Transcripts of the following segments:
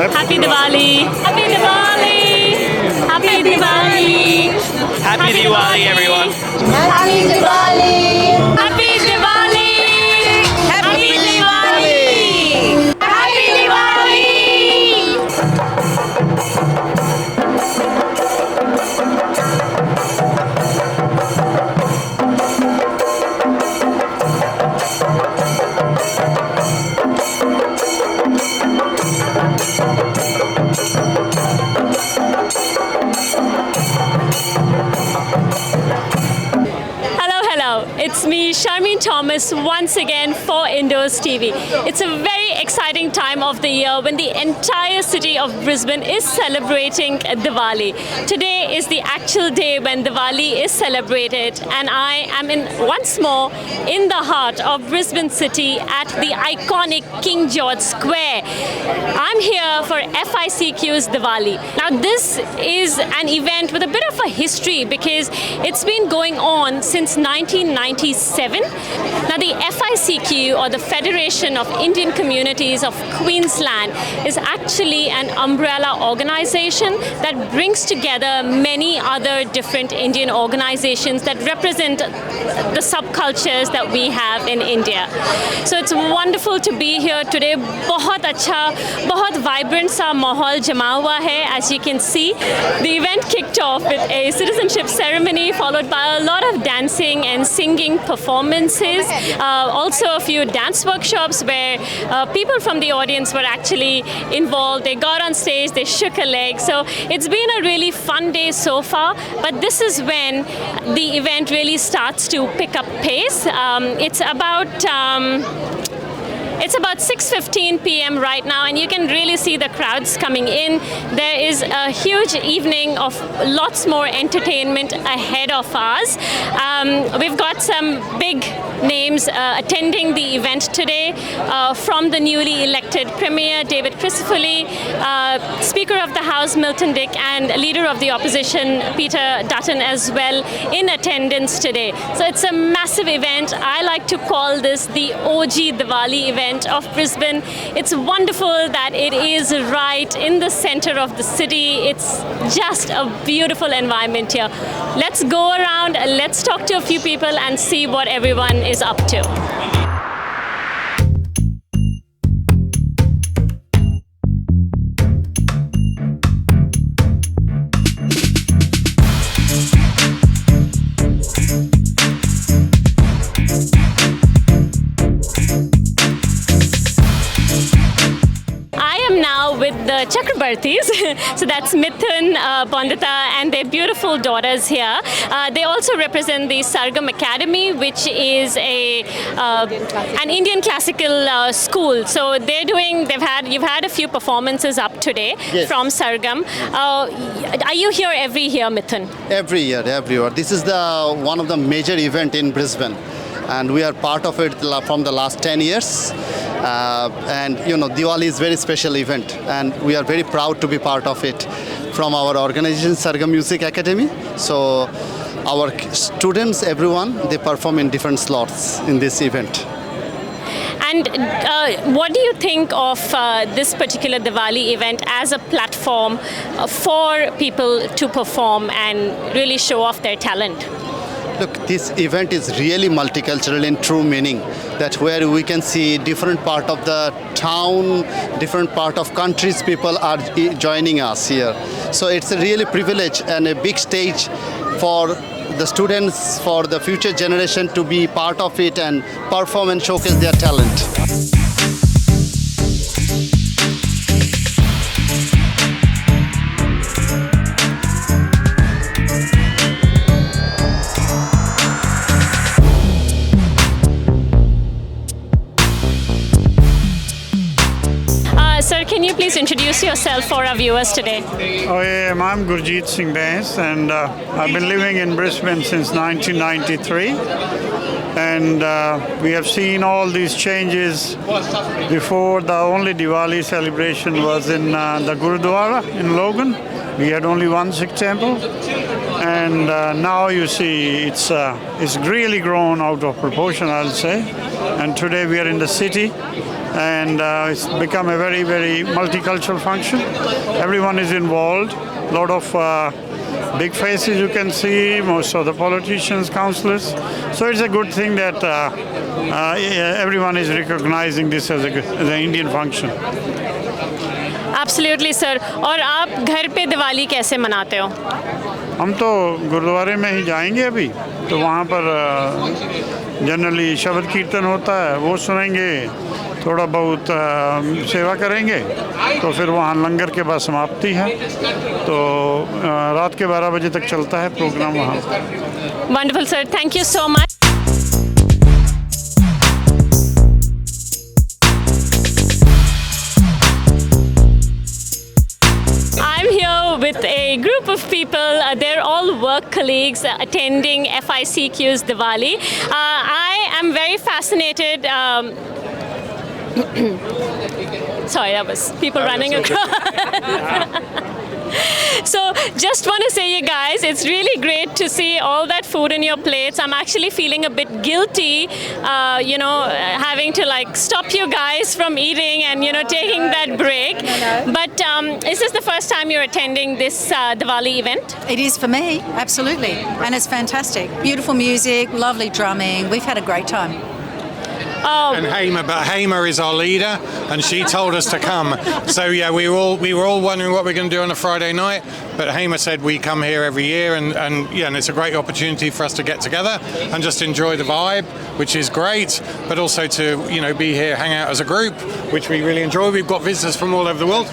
Happy Diwali! Happy Diwali! Happy Diwali! Happy Diwali, everyone. Happy Diwali! Happy Diwali! Happy Diwali! Happy Diwali! It's me, Sharmeen Thomas, once again for Indoz TV. It's a very exciting time of the year when the entire city of Brisbane is celebrating Diwali. Today is the actual day when Diwali is celebrated, and I am once more in the heart of Brisbane city at the iconic King George Square. I'm here for FICQ's Diwali. Now this is an event with a bit of a history because it's been going on since 1997. Now the FICQ, or the Federation of Indian Communities of Queensland, is actually an umbrella organization that brings together many other different Indian organizations that represent the subcultures that we have in India. So it's wonderful to be here today. बहुत अच्छा, बहुत vibrant सा माहौल जमा हुआ है. As you can see, the event kicked off with a citizenship ceremony followed by a lot of dancing and singing performances. Also a few dance workshops where people from the audience were actually involved. They got on stage, they shook a leg. So it's been a really fun day so far, but this is when the event really starts to pick up pace. It's about 6:15 p.m. right now, and you can really see the crowds coming in. There is a huge evening of lots more entertainment ahead of us. We've got some big names attending the event today, from the newly elected Premier David Crisafulli, Speaker of the House Milton Dick, and Leader of the Opposition Peter Dutton as well in attendance today. So it's a massive event. I like to call this the OG Diwali event of Brisbane. It's wonderful that it is right in the center of the city. It's just a beautiful environment here. Let's go around, let's talk to a few people and see what everyone is up to. The Chakrabartis, so that's Mithun, Pandita and their beautiful daughters here. They also represent the Sargam Academy, which is an Indian classical school. So you've had a few performances up today. Yes. From Sargam. Are you here every year, Mithun? Every year. This is one of the major event in Brisbane, and we are part of it from the last 10 years. And Diwali is a very special event, and we are very proud to be part of it from our organization Sargam Music Academy. So our students, everyone, they perform in different slots in this event. And what do you think of this particular Diwali event as a platform for people to perform and really show off their talent? Look, this event is really multicultural in true meaning, that where we can see different part of the town, different part of countries, people are joining us here. So it's a really privilege and a big stage for the students, for the future generation to be part of it and perform and showcase their talent. Sir, can you please introduce yourself for our viewers today? Oh, yeah, I'm Gurjeet Singh Bains, and I've been living in Brisbane since 1993. And we have seen all these changes. Before, the only Diwali celebration was in the Gurudwara in Logan. We had only one Sikh temple. And now you see it's really grown out of proportion, I'll say. And today we are in the city. And it's become a very, very multicultural function. Everyone is involved. A lot of big faces you can see, most of the politicians, councillors. So it's a good thing that everyone is recognizing this as an Indian function. Absolutely, sir. और आप घर पे दिवाली कैसे मनाते हो? हम तो गुरुद्वारे में ही जाएंगे अभी, तो वहाँ पर जनरली शब्द कीर्तन होता है, वो सुनेंगे, थोड़ा बहुत सेवा करेंगे, तो फिर वहाँ लंगर के बाद समाप्ति है, तो रात के 12 बजे तक चलता है प्रोग्राम वहाँ. Wonderful, sir. Thank you so much. I'm here with a group of people. They're all work colleagues attending FICQ's Diwali. I am very fascinated. Sorry, that was people running across. So just want to say, you guys, it's really great to see all that food in your plates. I'm actually feeling a bit guilty, having to like stop you guys from eating and, taking that break. But is this the first time you're attending this Diwali event? It is for me, absolutely. And it's fantastic. Beautiful music, lovely drumming. We've had a great time. And Haima is our leader, and she told us to come. So yeah, we were all wondering what we're going to do on a Friday night, but Haima said we come here every year, and it's a great opportunity for us to get together and just enjoy the vibe, which is great, but also to be here, hang out as a group, which we really enjoy. We've got visitors from all over the world.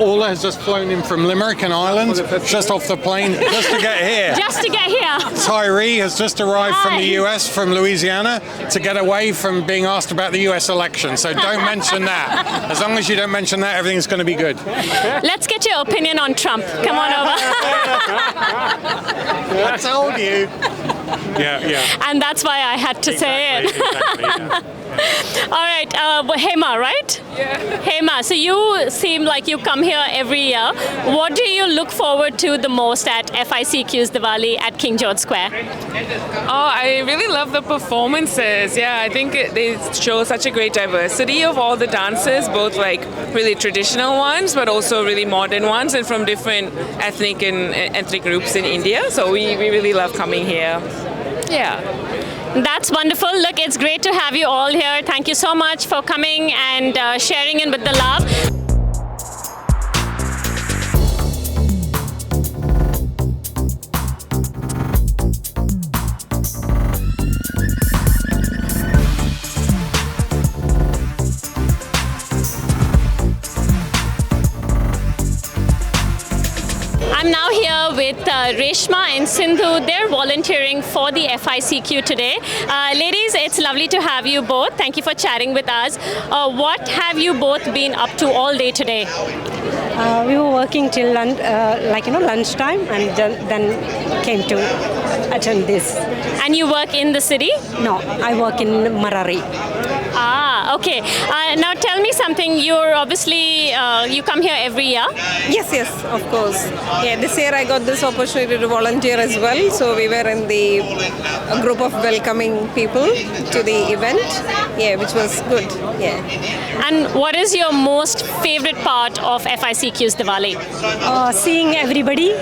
Orla has just flown in from Limerick and Ireland, just off the plane, just to get here. Just to get here. Tyree has just arrived from the US, from Louisiana, to get away from being asked about the US election. So don't mention that. As long as you don't mention that, everything's going to be good. Let's get your opinion on Trump. Come on over. I told you. Yeah. And that's why I had to say it. Exactly, yeah. All right, Hema, right? Yeah. Hema, so you seem like you come here every year. What do you look forward to the most at FICQ's Diwali at King George Square? Oh, I really love the performances. Yeah, I think they show such a great diversity of all the dances, both like really traditional ones, but also really modern ones, and from different ethnic groups in India. So we really love coming here. Yeah. That's wonderful. Look, it's great to have you all here. Thank you so much for coming and sharing in with the love. I'm now here with Reshma and Sindhu. They're volunteering for the FICQ today. Ladies, it's lovely to have you both. Thank you for chatting with us. What have you both been up to all day today? We were working till lunchtime, and then came to attend this. And you work in the city? No, I work in Marari. Ah, okay. Now tell me something. You're obviously, you come here every year? Yes, of course. Yeah, this year I got this opportunity to volunteer as well. So we were in the group of welcoming people to the event. Yeah, which was good. Yeah. And what is your most favorite part of FICQ's Diwali? Seeing everybody,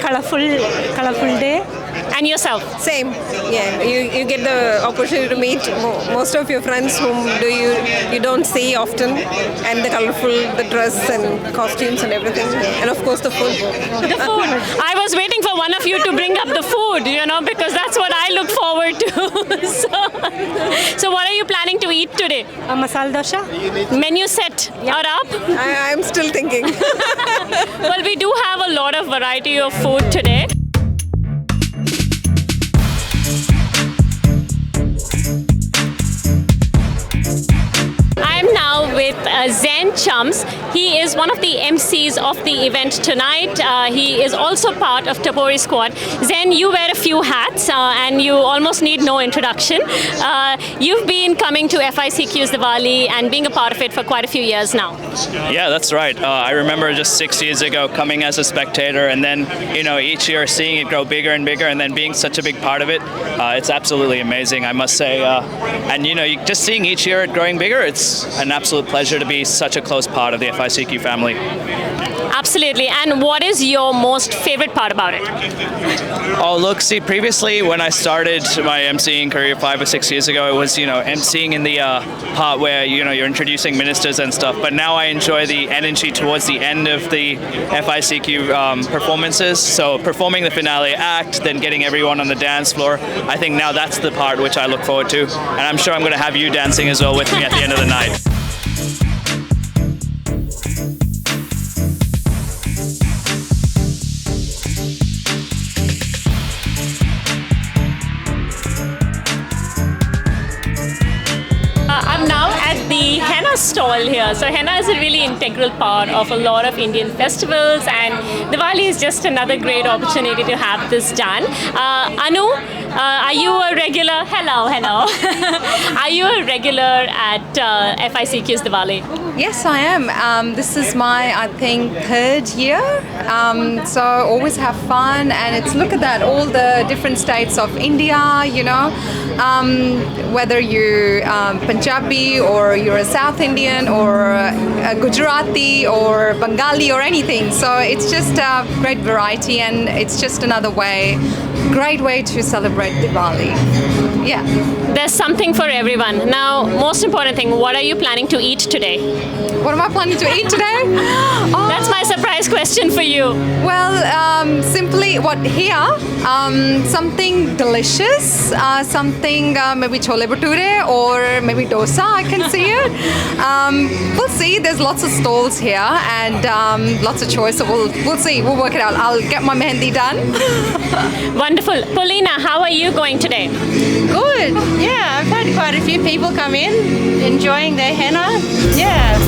colorful day. And yourself? Same. Yeah, you get the opportunity to meet most of your friends whom you don't see often, and the colorful, the dress and costumes and everything, and of course the food. The food. I was waiting for one of you to bring up the food, because that's what I look forward to. So what are you planning to eat today? Masala dosha. Menu set or up? I'm still thinking. Well, we do have a lot of variety of food today. I'm now with Zen Chums. He is one of the MCs of the event tonight. He is also part of Tabori Squad. Zen, you wear a few hats and you almost need no introduction. You've been coming to FICQ's Diwali and being a part of it for quite a few years now. Yeah, that's right. I remember just 6 years ago coming as a spectator, and then each year seeing it grow bigger and bigger, and then being such a big part of it. It's absolutely amazing, I must say. And just seeing each year it growing bigger, it's an absolute pleasure to be such a close part of the FICQ family. Absolutely. And what is your most favorite part about it? Oh, look, see, previously when I started my MCing career 5 or 6 years ago, it was, MCing in the part where, you're introducing ministers and stuff. But now I enjoy the energy towards the end of the FICQ performances. So performing the finale act, then getting everyone on the dance floor. I think now that's the part which I look forward to. And I'm sure I'm going to have you dancing as well with me at the end of the night. I'm now at the henna stall here. So henna is a really integral part of a lot of Indian festivals, and Diwali is just another great opportunity to have this done. Anu, are you a regular? Hello. Are you a regular at FICQ's Diwali? Yes, I am. This is my, I think, 3rd year. So always have fun, and it's, look at that, all the different states of India, whether you're Punjabi or you're a South Indian or a Gujarati or Bengali or anything. So it's just a great variety, and it's just another great way to celebrate Diwali. Yeah. There's something for everyone. Now, most important thing, what are you planning to eat today? What am I planning to eat today? That's my surprise question for you. Well, simply something delicious, something maybe chole bhature or maybe dosa, I can see it. We'll see, there's lots of stalls here and lots of choice, so we'll see, we'll work it out. I'll get my mehendi done. Wonderful. Paulina, how are you going today? Good. Yeah, I've had quite a few people come in, enjoying their henna. Yeah.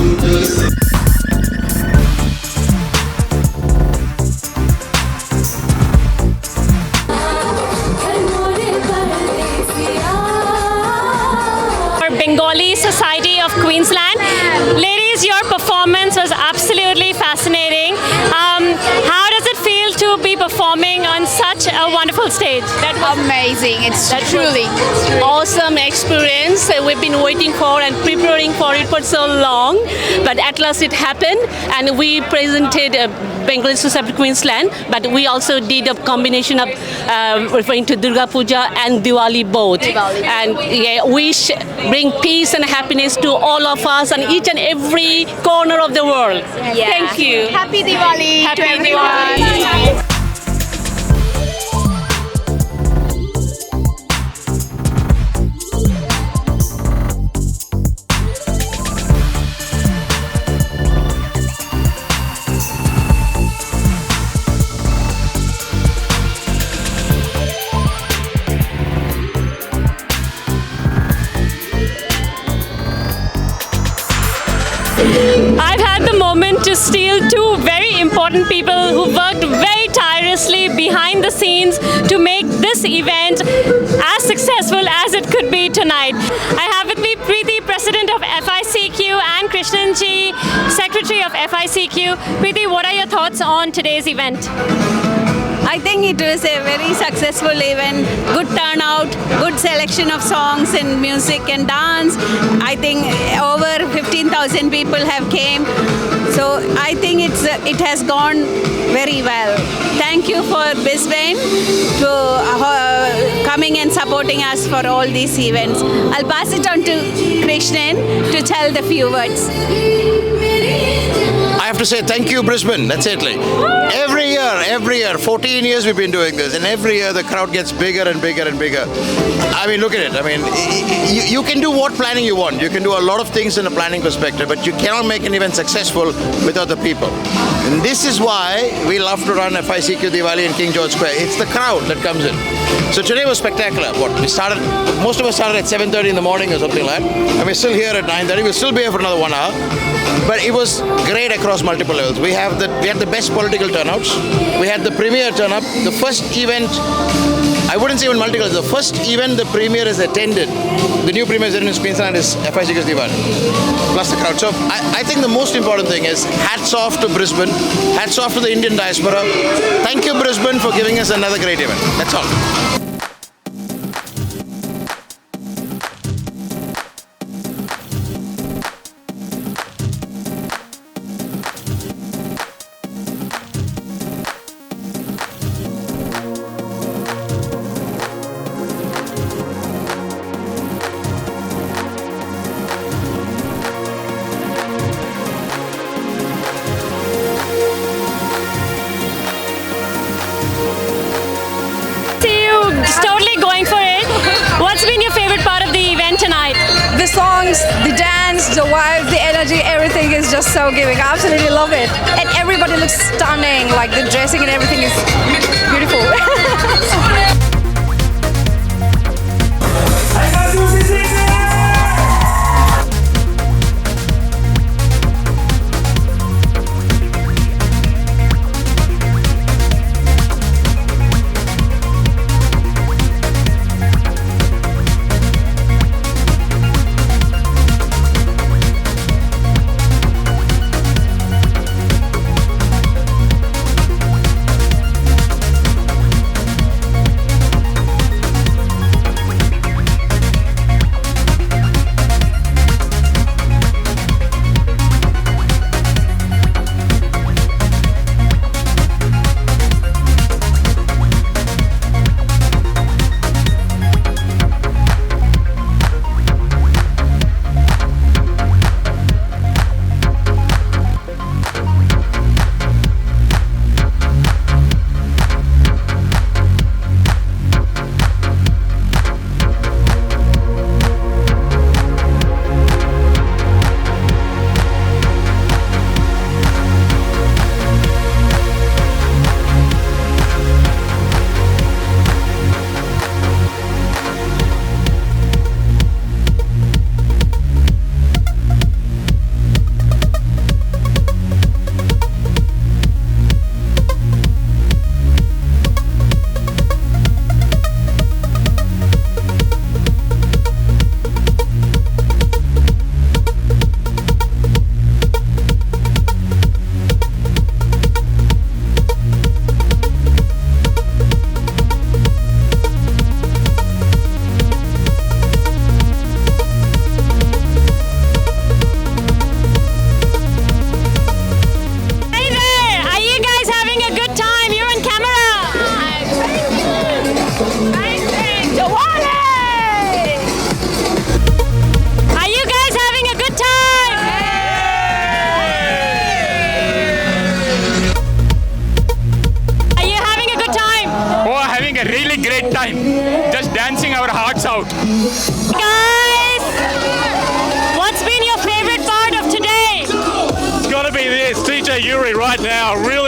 Bengali Society of Queensland. Ladies, your performance was absolutely fascinating. How does it feel to be performing on such a wonderful stage? That was amazing. It's truly awesome experience. We've been waiting for and preparing for it for so long, but at last it happened, and we presented Bengali Society of Queensland, but we also did a combination of referring to Durga Puja and Diwali both. And we bring peace and happiness to all of us and each and every corner of the world. Yeah. Thank you. Happy Diwali Happy to everyone. I've had the moment to steal 2 very important people who worked very tirelessly behind the scenes to make this event as successful as it could be tonight. I have with me Preeti, President of FICQ, and Krishnanji, Secretary of FICQ. Preeti, what are your thoughts on today's event? I think it was a very successful event, good turnout, good selection of songs and music and dance. I think over 15,000 people have came. So I think it has gone very well. Thank you for Brisbane to coming and supporting us for all these events. I'll pass it on to Krishnan to tell the few words. I have to say thank you, Brisbane. That's it. Like every year, 14 years we've been doing this, and every year the crowd gets bigger and bigger and bigger. I mean, look at it. I mean, you can do what planning you want. You can do a lot of things in a planning perspective, but you cannot make an event successful without the people. And this is why we love to run FICQ Diwali in King George Square. It's the crowd that comes in. So today was spectacular. Most of us started at 7:30 in the morning or something like that. And we're still here at 9:30. We'll still be here for another 1 hour. But it was great across multiple levels. We had the best political turnouts. We had the premier turn up. The first event, I wouldn't say even multicultural, the first event the premier has attended, the new premier is in Queensland, is FICQ Diwali, plus the crowd. So I think the most important thing is hats off to Brisbane, hats off to the Indian diaspora. Thank you, Brisbane, for giving us another great event. That's all. The songs, the dance, the vibe, the energy, everything is just so giving. I absolutely love it. And everybody looks stunning. Like the dressing and everything is beautiful. Just dancing our hearts out. Guys, what's been your favorite part of today? It's got to be this, DJ Yuri right now. Real